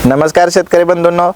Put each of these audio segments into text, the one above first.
नमस्कार शेतकरी बंधूंनो,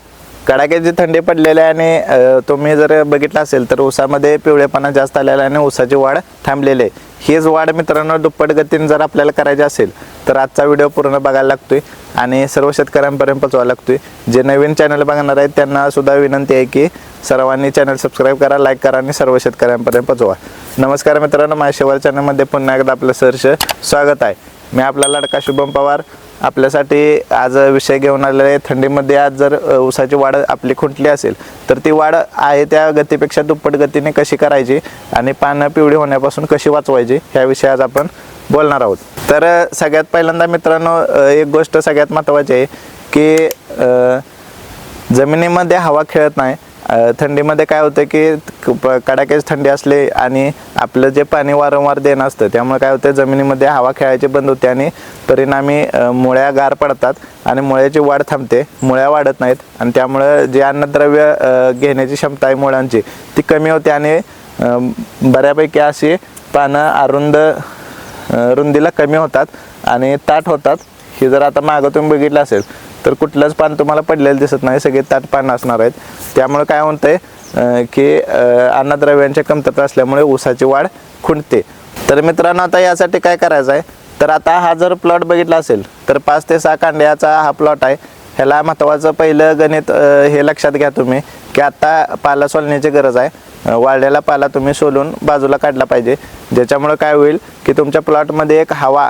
कडाक्याची थंडी पडलेली आहे आणि तुम्ही जर बघितलं असेल तर ऊसामध्ये पिवळेपणा जास्त आलेला आहे आणि ऊसाची वाढ थांबलेली आहे। हीच वाढ मित्रांनो दुप्पट गतीने जर आपल्याला करायची असेल तर आजचा व्हिडिओ पूर्ण बघायला लागतोय आणि सर्व शेतकऱ्यांपर्यंत पोहोचवायला लागतोय। जे नवीन चॅनल बघणार आहेत त्यांना सुद्धा विनंती आहे की सर्वांनी चॅनल सबस्क्राइब करा, लाईक करा आणि सर्व शेतकऱ्यांपर्यंत पोहोचवा। नमस्कार मित्रांनो, माझ्या शेवाळ चॅनलमध्ये पुन्हा एकदा आपलं सहर्ष स्वागत आहे। मी आपला लाडका शुभम पवार आपल्यासाठी आज विषय घेऊन आलेला आहे। थंडीमध्ये आज जर ऊसाची वाढ आपली खुंटली असेल तर ती वाढ आहे त्या गतीपेक्षा दुप्पट गतीने कशी करायची आणि पानं पिवळी होण्यापासून कशी वाचवायची ह्या विषयी आज आपण बोलणार आहोत। तर सगळ्यात पहिल्यांदा मित्रांनो एक गोष्ट सगळ्यात महत्त्वाची आहे की जमिनीमध्ये हवा खेळत नाही। थंडीमध्ये काय होतं की कडाक्याची थंडी असले आणि आपलं जे पाणी वारंवार देणं असतं त्यामुळे काय होतं जमिनीमध्ये हवा खेळायची बंद होते आणि परिणामी मुळ्या गार पडतात आणि मुळ्याची वाढ थांबते, मुळ्या वाढत नाहीत आणि त्यामुळे जे अन्नद्रव्य घेण्याची क्षमता आहे मुळांची ती कमी होते आणि बऱ्यापैकी अशी पानं रुंदीला कमी होतात आणि ताट होतात। हे जर आता मागं तुम्ही बघितलं असेल तर कुठलंच पान तुम्हाला पडलेलं दिसत नाही, सगळे ताट पानं असणार आहेत। त्यामुळे काय होतंय की अन्नद्रव्यांची कमतरता असल्यामुळे ऊसाची वाढ खुंटते। तर मित्रांनो आता यासाठी काय करायचं आहे तर आता हा जर प्लॉट बघितला असेल तर 5 ते 6 कांड्याचा हा प्लॉट आहे। ह्याला महत्त्वाचं पहिलं गणित हे लक्षात घ्या तुम्ही की आता पाला सोलण्याची गरज आहे। वाळलेला पाला तुम्ही सोलून बाजूला काढला पाहिजे, ज्याच्यामुळे काय होईल की तुमच्या प्लॉटमध्ये एक हवा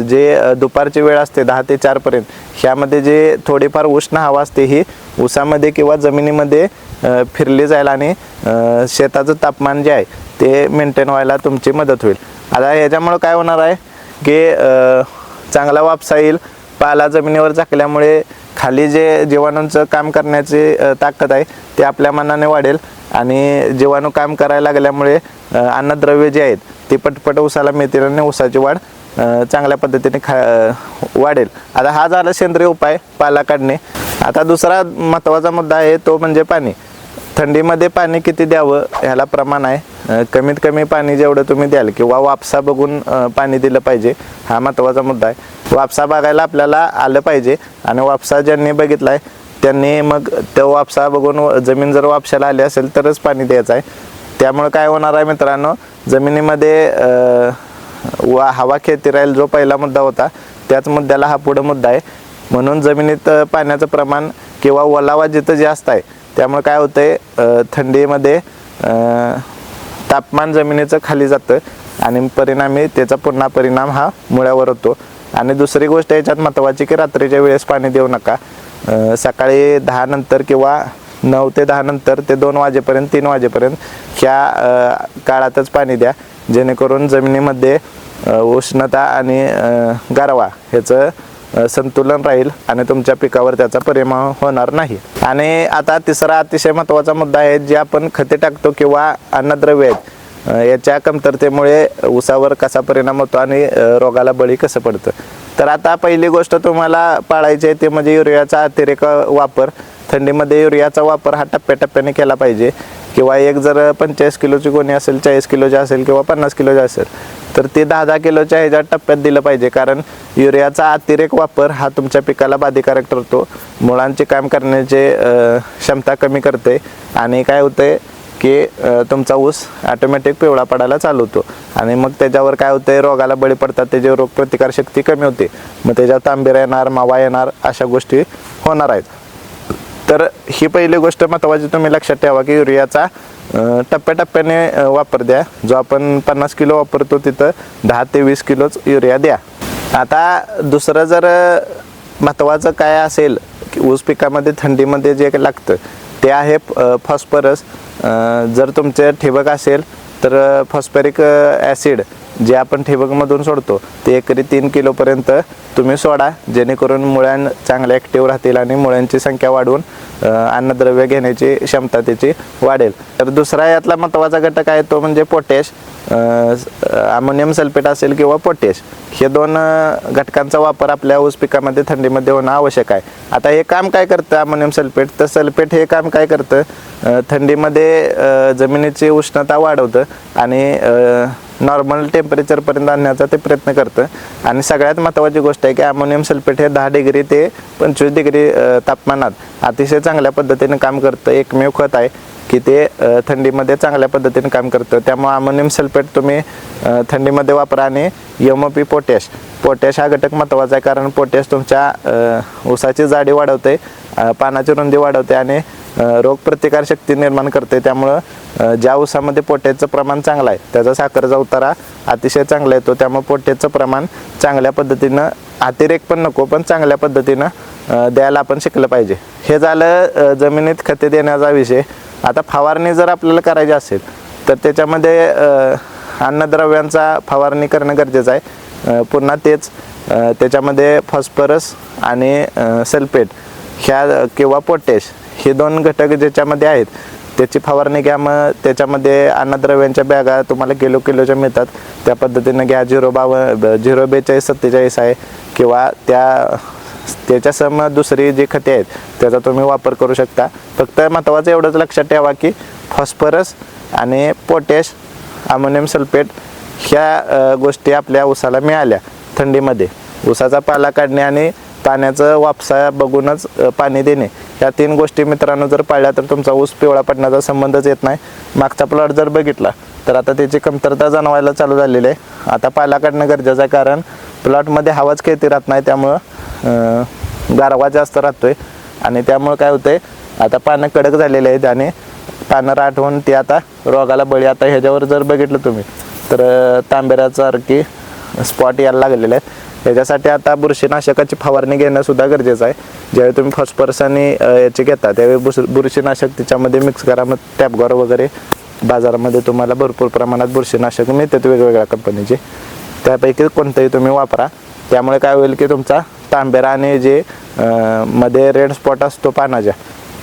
जे दुपारची वेळ असते 10 ते 4 पर्यंत ह्यामध्ये जे थोडीफार उष्ण हवा असते ही ऊसामध्ये किंवा जमिनीमध्ये फिरली जाईल आणि शेताचं तापमान जे आहे ते मेंटेन व्हायला तुमची मदत होईल। आता ह्याच्यामुळे काय होणार आहे की चांगला वापसा येईल, पाला जमिनीवर झाकल्यामुळे खाली जे जीवाणूंचं काम करण्याची ताकद आहे ते आपल्या मनाने वाढेल आणि जीवाणू काम करायला लागल्यामुळे अन्नद्रव्य जे आहेत ते पटपट ऊसाला मिळतील आणि ऊसाची वाढ चांगल्या पद्धतीने वाढेल। आता हा झाला सेंद्रिय उपाय पाला काढणे। आता दुसरा महत्त्वाचा मुद्दा आहे तो म्हणजे पाणी। थंडीमध्ये पाणी किती द्यावं ह्याला प्रमाण आहे। कमीत कमी पाणी जेवढं तुम्ही द्याल किंवा वापसा बघून पाणी दिलं पाहिजे हा महत्त्वाचा मुद्दा आहे। वापसा बघायला आपल्याला आलं पाहिजे आणि वापसा ज्यांनी बघितला आहे त्यांनी मग तो वापसा बघून जमीन जर वापशाला आली असेल तरच पाणी द्यायचं आहे। त्यामुळे काय होणार आहे मित्रांनो, जमिनीमध्ये हवा खेळती राहील जो पहिला मुद्दा होता त्याच मुद्द्याला हा पुढं मुद्दा आहे। म्हणून जमिनीत पाण्याचं प्रमाण किंवा ओलावा जिथं जास्त आहे त्यामुळे काय होतंय थंडीमध्ये तापमान जमिनीचं खाली जातं आणि परिणामी त्याचा पुन्हा परिणाम हा मुळ्यावर होतो। आणि दुसरी गोष्ट याच्यात महत्त्वाची की रात्रीच्या वेळेस पाणी देऊ नका। सकाळी 10 नंतर किंवा 9 ते 10 नंतर ते 2 वाजेपर्यंत 3 वाजेपर्यंत ह्या काळातच पाणी द्या, जेणेकरून जमिनीमध्ये उष्णता आणि गारवा ह्याचं संतुलन राहील आणि तुमच्या पिकावर त्याचा परिणाम होणार नाही। आणि आता तिसरा अतिशय महत्त्वाचा मुद्दा आहे जे आपण खते टाकतो किंवा अन्नद्रव्य आहेत याच्या कमतरतेमुळे ऊसावर कसा परिणाम होतो आणि रोगाला बळी कसं पडतं। तर आता पहिली गोष्ट तुम्हाला पाळायची आहे ते म्हणजे युरियाचा अतिरेक वापर। थंडीमध्ये युरियाचा वापर हा टप्प्याटप्प्याने केला पाहिजे किंवा एक जर 45 किलोची गोणी असेल, 40 किलोची असेल किंवा 50 किलोची असेल तर ते 10-10 किलोच्या ह्याच्यात टप्प्यात दिलं पाहिजे, कारण युरियाचा अतिरेक वापर हा तुमच्या पिकाला बाधीकारक ठरतो, मुळांचे काम करण्याची क्षमता कमी करते आणि काय होतंय की तुमचा ऊस ऑटोमॅटिक पिवळा पडायला चालू होतो आणि मग त्याच्यावर काय होतंय रोगाला बळी पडतात, त्याची रोगप्रतिकारशक्ती कमी होते, मग त्याच्यावर तांबेरा येणार, मावा येणार अशा गोष्टी होणार आहेत। तर ही पहिली गोष्ट महत्त्वाची तुम्ही लक्षात ठेवा की युरियाचा टप्प्याटप्प्याने वापर द्या। जो आपण 50 किलो वापरतो तिथं 10 ते 20 किलोच युरिया द्या। आता दुसरं जर महत्त्वाचं काय असेल की ऊस पिकामध्ये थंडीमध्ये जे लागतं ते आहे फॉस्फरस। जर तुमचे ठिबक असेल तर फॉस्फरिक ॲसिड जे आपण ठिबकमधून सोडतो ते एकरी 3 किलोपर्यंत तुम्ही सोडा, जेणेकरून मुळ्यां चांगल्या ॲक्टिव्ह राहतील आणि मुळ्यांची संख्या वाढवून अन्नद्रव्य घेण्याची क्षमता त्याची वाढेल। तर दुसरा यातला महत्त्वाचा घटक आहे तो म्हणजे पोटॅश। अमोनियम सल्फेट असेल किंवा पोटॅश हे 2 घटकांचा वापर आपल्या ऊस पिकामध्ये थंडीमध्ये होणं आवश्यक आहे। आता हे काम काय करतं अमोनियम सल्फेट, तर सल्फेट हे काम काय करतं थंडीमध्ये जमिनीची उष्णता वाढवतं आणि नॉर्मल टेम्परेचरपर्यंत आणण्याचा ते प्रयत्न करतं. आणि सगळ्यात महत्त्वाची गोष्ट आहे की अमोनियम सल्फेट हे 10 डिग्री ते 25 डिग्री तापमानात अतिशय चांगल्या पद्धतीने काम करतं. एकमेव खत आहे की ते थंडीमध्ये चांगल्या पद्धतीने काम करतं. त्यामुळे अमोनियम सल्फेट तुम्ही थंडीमध्ये वापरा. आणि MOP पोटॅश हा घटक महत्त्वाचा आहे, कारण पोटॅश तुमच्या ऊसाची जाडी वाढवते, पानाची रुंदी वाढवते आणि रोगप्रतिकारशक्ती निर्माण करते. त्यामुळं ज्या ऊसामध्ये पोटॅशचं प्रमाण चांगलं आहे त्याचा साखरेचा उतारा अतिशय चांगला येतो. त्यामुळे पोटॅशचं प्रमाण चांगल्या पद्धतीनं, अतिरेक पण नको पण चांगल्या पद्धतीनं द्यायला आपण शिकलं पाहिजे. हे झालं जमिनीत खते देण्याचा विषय. आता फवारणी जर आपल्याला करायची असेल तर त्याच्यामध्ये अन्नद्रव्यांचा फवारणी करणं गरजेचं आहे. पुन्हा तेच त्याच्यामध्ये फॉस्फरस आणि सल्फेट ह्या किंवा पोटॅश हे 2 घटक ज्याच्यामध्ये आहेत त्याची फवारणी घ्या. मग त्याच्यामध्ये अन्नद्रव्यांच्या बॅगा तुम्हाला किलोच्या मिळतात, त्या पद्धतीनं घ्या. 042-47 आहे किंवा त्याच्यासम दुसरी जी खते आहेत त्याचा तुम्ही वापर करू शकता. फक्त महत्त्वाचं एवढंच लक्षात ठेवा की फॉस्फरस आणि पोटॅश, अमोनियम सल्फेट ह्या गोष्टी आपल्या ऊसाला मिळाल्या थंडीमध्ये. ऊसाचा पाला काढणे आणि पाण्याचं वापसा बघूनच पाणी देणे, या 3 गोष्टी मित्रांनो जर पाळल्या तर तुमचा ऊस पिवळा पडण्याचा संबंधच येत नाही. मागचा प्लॉट जर बघितला तर आता त्याची कमतरता जाणवायला चालू झालेली आहे. आता पाला काढणं गरजेचं आहे, कारण प्लॉटमध्ये हवाच खेळती राहत नाही, त्यामुळं गारवा जास्त राहतोय आणि त्यामुळं काय होतंय, आता पानं कडक झालेले आहेत आणि पानं राठ होऊन ती आता रोगाला बळी. आता ह्याच्यावर जर बघितलं तुम्ही तर तांबेऱ्यासारखी स्पॉट यायला लागलेले आहेत. ह्याच्यासाठी आता बुरशीनाशकाची फवारणी घेणं सुद्धा गरजेचं आहे. ज्यावेळी तुम्ही फॉस्फरस आणि याचे घेता त्यावेळी बुरशीनाशक त्याच्यामध्ये मिक्स करा. मग टॅपगॉर वगैरे बाजारामध्ये तुम्हाला भरपूर प्रमाणात बुरशीनाशक मिळतात वेगवेगळ्या कंपनीचे, त्यापैकी कोणतंही तुम्ही वापरा. त्यामुळे काय होईल की तुमचा तांबेरा आणि जे मध्ये रेड स्पॉट असतो पानाच्या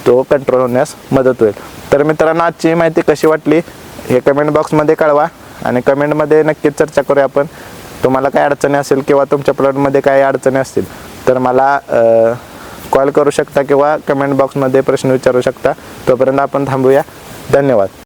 तो कंट्रोल होण्यास मदत होईल. तर मित्रांनो आजची माहिती कशी वाटली हे कमेंट बॉक्समध्ये कळवा आणि कमेंटमध्ये नक्कीच चर्चा करूया आपण. तुम्हाला काय अडचणी असेल किंवा तुमच्या प्लॉटमध्ये काय अडचणी असतील तर मला कॉल करू शकता किंवा कमेंट बॉक्समध्ये प्रश्न विचारू शकता. तोपर्यंत आपण थांबूया. धन्यवाद.